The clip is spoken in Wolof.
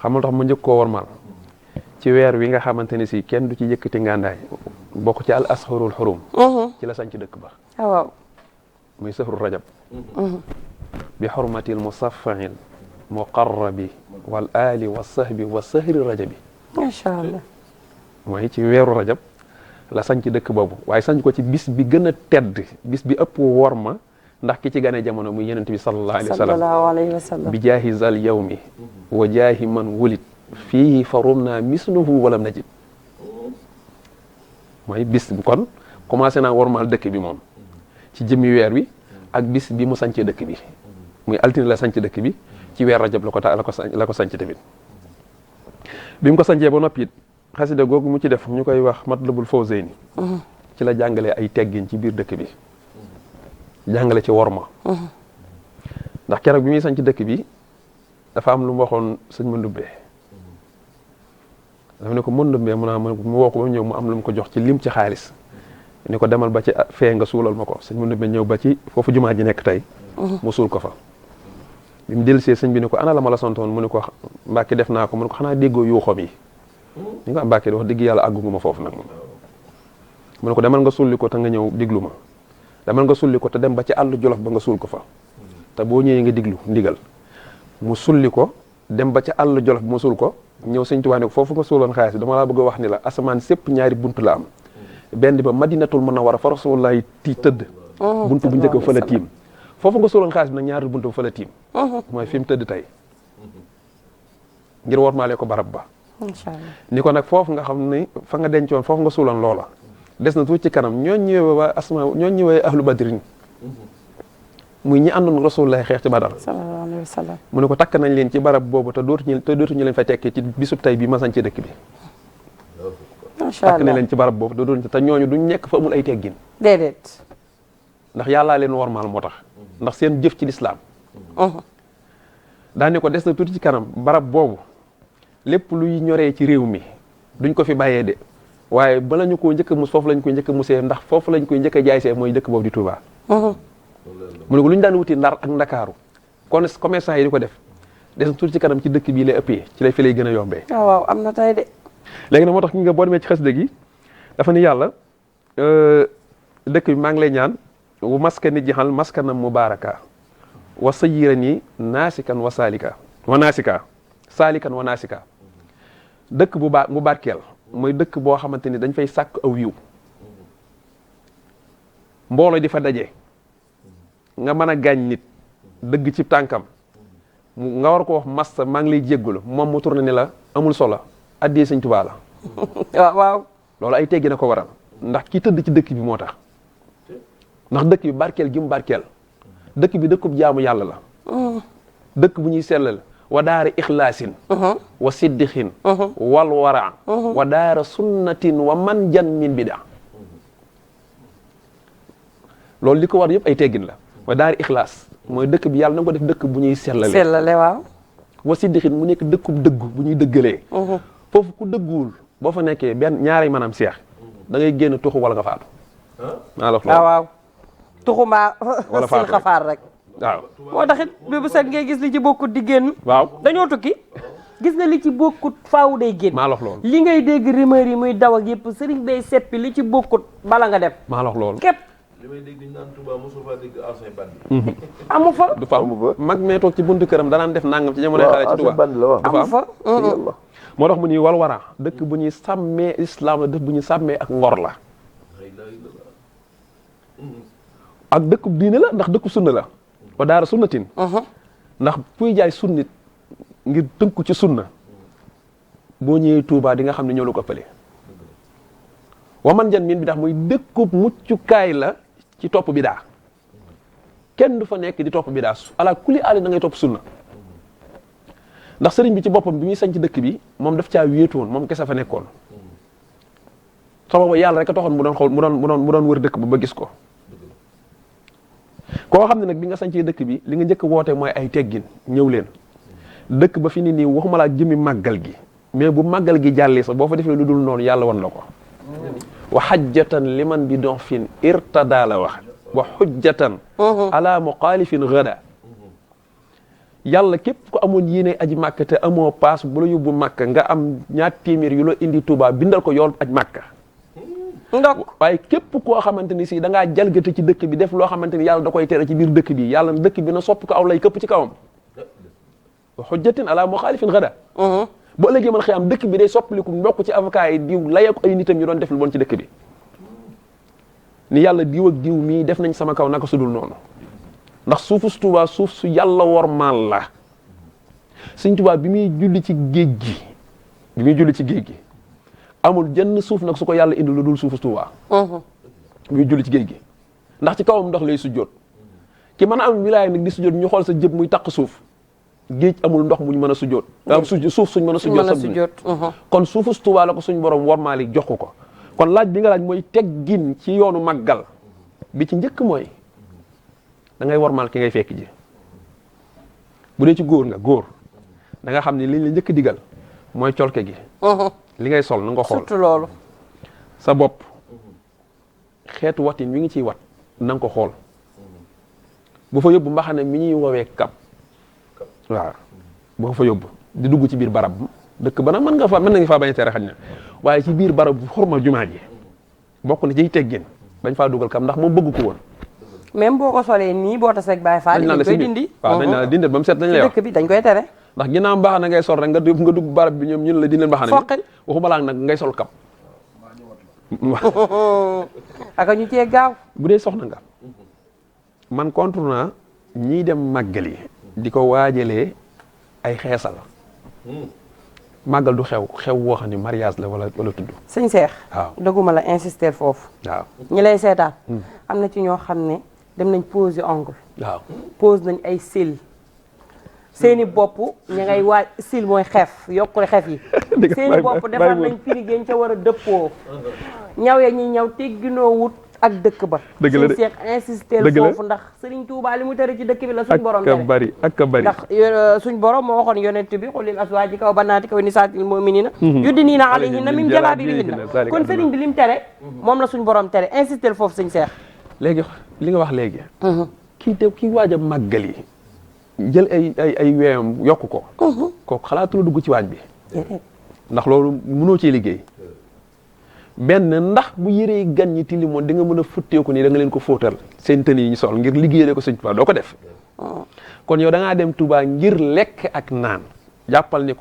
xamul tax mu njëkk koo warmal ci weer wi nga xamante ni si kenn du ci yëkkati ngàndaay bokk ci al asharul xurum ci la sañ ci dëkk ba waaw muy sahru rajab bi xurmatil musaffail muqarrabi wal ali wa sahbi wa sahri rajabi macha allah mooy ci weeru rajab la sañ ci dëkk boobu waaye sañ ko ci bis bi gën a tedd bis bi ëpp worma ndax ki ci gane jamono muy yenent bi sallallahu alayhi wa sallam bi jaahi zal yawmi wa jaahi man wulit fii farum naa misluhu walam najid mooy bis bu kon commencé naa wormaal dëkk bi moom ci jëmmi weer wi ak bis bi mu sañcee dëkk bi muy altine la sañc dëkk bi ci weer rajab la ko sañc tamit bi mu ko sañcee ba noppi it xasida googu mu ci def ñu koy wax Matlabul Fawzayni ci la jàngalee ay teggin ci biir dëkk bi jàngale ci worma ndax keroog bi muy sañc dëkk bi dafa am lu mu waxoon sëñ Mandumbe dafa ne ko Mandumbe mu woo ko ba ñëw mu am lu mu ko jox ci lim ci xaalis ni ko demal ba ci fee nga suulal ma ko sëñ Mandumbe ñëw ba ci foofu jumaa ji nekk tey mu suul ko fa bi mu dellusee sëñ bi ni ko ana la ma la santoon mu ni ko Mbàkke def naa ko mu ni ko xanaa déggoo yuuxoom yi ni ko Mbàkke wax dëgg yàlla àggu ma foofu nag moom mu ne ko demal nga sulli ko te nga ñëw diglu ma demal nga sulli ko te dem ba ci àll jolof ba nga suul ko fa te boo ñëwee nga diglu ndigal mu sulli ko dem ba ci àll jolof bi mu suul ko ñëw sëñ Tuubaa ne ko foofu nga suuloon xaalis bi dama laa bëgg a wax ni la asamaan sépp ñaari buntu la am benn ba Madinatul Munawwara fa Rasulullaay tëdd buntu bu njëkk fa la tiim foofu nga suuloon xaalis bi nag ñaari buntu fa la tiim mooy fi mu tëdd tey ngir wormaale ko barab ba incha allah ni ko nag foofu nga xam ne fa nga dencoon foofu nga suuloon loola des na tuuti ci kanam ñooñ ñëwee waa asma ñooñ ñëwee ahlu badrin muy ñi àndoon Rasulullah xeex ci Badar sallallahu alayhi wa sallam mu ne ko takk nañ leen ci barab boobu te dootuñu leen fa tekki ci bisub tey bi ma sañ ci dëkk bi macha takk nañ allah leen ci barab boobu te dootuñu te ñooñu duñ nekk fa amul ay teggin déedéet ndax yàllaa leen wormaal moo tax ndax seen jëf ci lislaam daa ne ko des na tuuti ci kanam barab boobu lépp luy ñoree ci réew mi duñ ko fi bàyyee de waaye bala ñu koo njëkk a mus foofu lañ koy njëkk a musee ndax foofu lañ koy njëkk a jaay see mooy dëkk boobu di Touba mu ne ko lu ñu daan wuti Ndar ak Ndakaaru kon commerçant yi di ko def des na tuuti ci kanam ci dëkk bii lay ëppee ci lay fi lay gën a yombee waaw am na tey de léegi nag moo tax ki nga boo demee ci xasida gi dafa ni yàlla dëkk bi maa ngi lay ñaan wu maskani jixal maskanam mubaraka wa sayirani naasikan wa saalika wa naasika saalikan wa naasika dëkk bu barkeel mooy dëkk boo xamante ni dañ fay sàkk aw yiw mbooloo di fa daje nga mën a gaañ nit dëgg ci tànkam nga war ko wax massa maa ngi lay jéggalu moom mu tourné ni la amul solo addee sëñ Tuubaa la waaw waaw loolu ay teggi na ko waral ndax ki tëdd ci dëkk bi moo tax ndax dëkk bi barkeel gi mu barkeel dëkk bi dëkkub jaamu yàlla la dëkk bu ñuy sellal wa daara ixlaasin wa siddixin wal wara wa daara sunnatin wa man jan min bida loolu li ko war yëpp ay teggin la wa daara ixlaas mooy dëkk bi yàlla na ko def dëkk bu ñuy sellale waaw wa siddixin mu nekk dëkkub dëgg bu ñuy dëggalee foofu ku dëgguwul boo fa nekkee benn ñaari maanaam seex da ngay génn tuxu wala nga faatu maa la wax waaw waaw tuxu mbaa wala sil xafaar rek waaw moo taxit bi bu set ngay gis li ci bokkut di génn waaw dañoo tukki gis nga li ci bokkut faaw day génn maa la wax loolu li ngay dégg rumeur yi muy daw ak yëpp sëriñ bay seppi li ci bokkut bala nga dem maa la wax loolu képp li may dégg ñu naan Touba mosul faa dégg ancien bandi amu fa du fa mag mee toog ci buntu këram danaan def nangam ci jamonoy xale ci Touba amu fa moo tax mu ni wal wara dëkk bu ñuy sàmmee islam la dëkk bu ñuy sàmmee ak ngor la ak dëkkub diine la ndax dëkku sunna la wa daara sunnatin ndax kuy jaay sunnit ngir tënku ci sunna boo ñëwee Touba di nga xam ne ñoo la ko ëppale wa man jan min bi tax muy dëkkub muccukaay la ci topp bidaa kenn du fa nekk di topp bidaa ala kulli aali da ngay topp sunna ndax sëriñ bi ci boppam bi muy sañ ci dëkk bi moom daf caa wéetoon moom kese fa nekkoon sababa yàlla rek a taxoon mu doon xool mu doon wër dëkk ba gis ko koo xam ne nag bi nga sañcee dëkk bi li nga njëkk woote mooy ay teggin ñëw leen dëkk ba fi ni nii waxuma laa jëmi màggal gi mais bu màggal gi jàllee sax boo fa defee lu dul noonu yàlla wan la ko wa xajjatan liman bi dox fin irtada la wax wa xujjatan ala muxaalifin gada yàlla képp ko amoon yéene aji màkk te amoo paas bu la yóbbu màkk nga am ñaar téeméer yu la indi Touba bindal ko yool aj màkk ndok waaye képp koo xamante ni si da ngaa jalgate ci dëkk bi def loo xamante ni yàlla da koy tere ci biir dëkk bi yàlla dëkk bi na soppi ko aw lay këpp ci kawam wa hujjatin ala muxaalifin gada bu ëllëgee mën xëy am dëkk bi day soppaliku mbokk ci avocat yi diw lay ko ay nitam yu doon def lu bon ci dëkk bi ni yàlla diw ak diw mii def nañ sama kaw naka sudul noonu ndax suufu su Tuubaa suuf su yàlla wormaal la Sëñ Tuubaa bi muy julli ci géej gi amul jenn suuf nag su ko yàlla indi lu dul suufu Tuubaa bi muy julli ci géej gi ndax ci kawam ndox lay sujjoot ki mën a am wilaaya nag di sujjoot ñu xool sa jëb muy taq suuf géej amul ndox muñ mën a sujjoot suuf suñ mën a sujjoot kon suufu Tuubaa la ko suñ borom wormaali jox ko kon laaj bi nga laaj mooy teggin ci yoonu màggal bi ci njëkk mooy da ngay wormaal ki ngay fekk ji bu dee ci góor da nga xam ne liñ la njëkk digal mooy colke gi li ngay sol na nga xool surtout loolu sa bopp xeetu watin wi ngi ciy wat na nga ko xool bu fa yóbbu mbaxane mi ñuy woowee kap waaw boo fa yóbbu di dugg ci biir barab dëkk ba nag mën nañu faa bañ a tere xaj na waaye ci biir barab xorma jumaa ji bokk na ciy teggin bañ faa dugal kam ndax moom bëgg ko woon même boo ko solee nii boo taseeg Baay Faal dañ koy dindi waaw dañ la dindal ba mu set dañ lay wax dëkk bi dañ koy tere ndax ginnaaw mbaax na ngay sol rek nga dugg barab bi ñoom ñun la dindal mbaxane foqil waxu balaa nag ngay sol kap aka ñu cee gaaw bu dee soxna nga man contre naa ñiy dem màggal yi di ko waajalee ay xeesal màggal du xew woo xam ne mariage la wala tudd sëñ Seex waaw dëgguma la insister foofu waaw ñi lay seetaan am na ci ñoo xam ne dem nañ pose ongle waaw pose nañ ay cils seeni bopp ña ngay waaj cils mooy xef yokkule xef yi seeni bopp defar nañ firi géen ca war a dëppoo ñaw ya ñuy ñaw tegginoo wut ak dëkk ba dëgg la de sëñ Seex insister foofu ndax Sëriñ Tuubaa li mu tere ci dëkk bi la suñ borom tere ak bari ndax suñ borom moo waxoon yonent bi xulil aswaaji wa banaati wa nisaatil mu'minina yudniina alayhinna min jalaabibihinna kon sëriñ bi lim tere moom la suñ borom tere insister foofu sëñ Seex léegi li nga wax léegi kii waaj a màggal yi jël ay weeyam yokk ko kooku xalaatula dugg ci waañ bi ndax loolu mënoo cee liggéey benn ndax bu yëree gan ñi tilimoon di nga mën a futteeku nii da nga leen ko fóotal seen tën yi ñu sol ngir liggéeyale ko Sëñ Tuubaa doo ko def kon yow da ngaa dem Tuubaa ngir lekk ak naan jàppal ni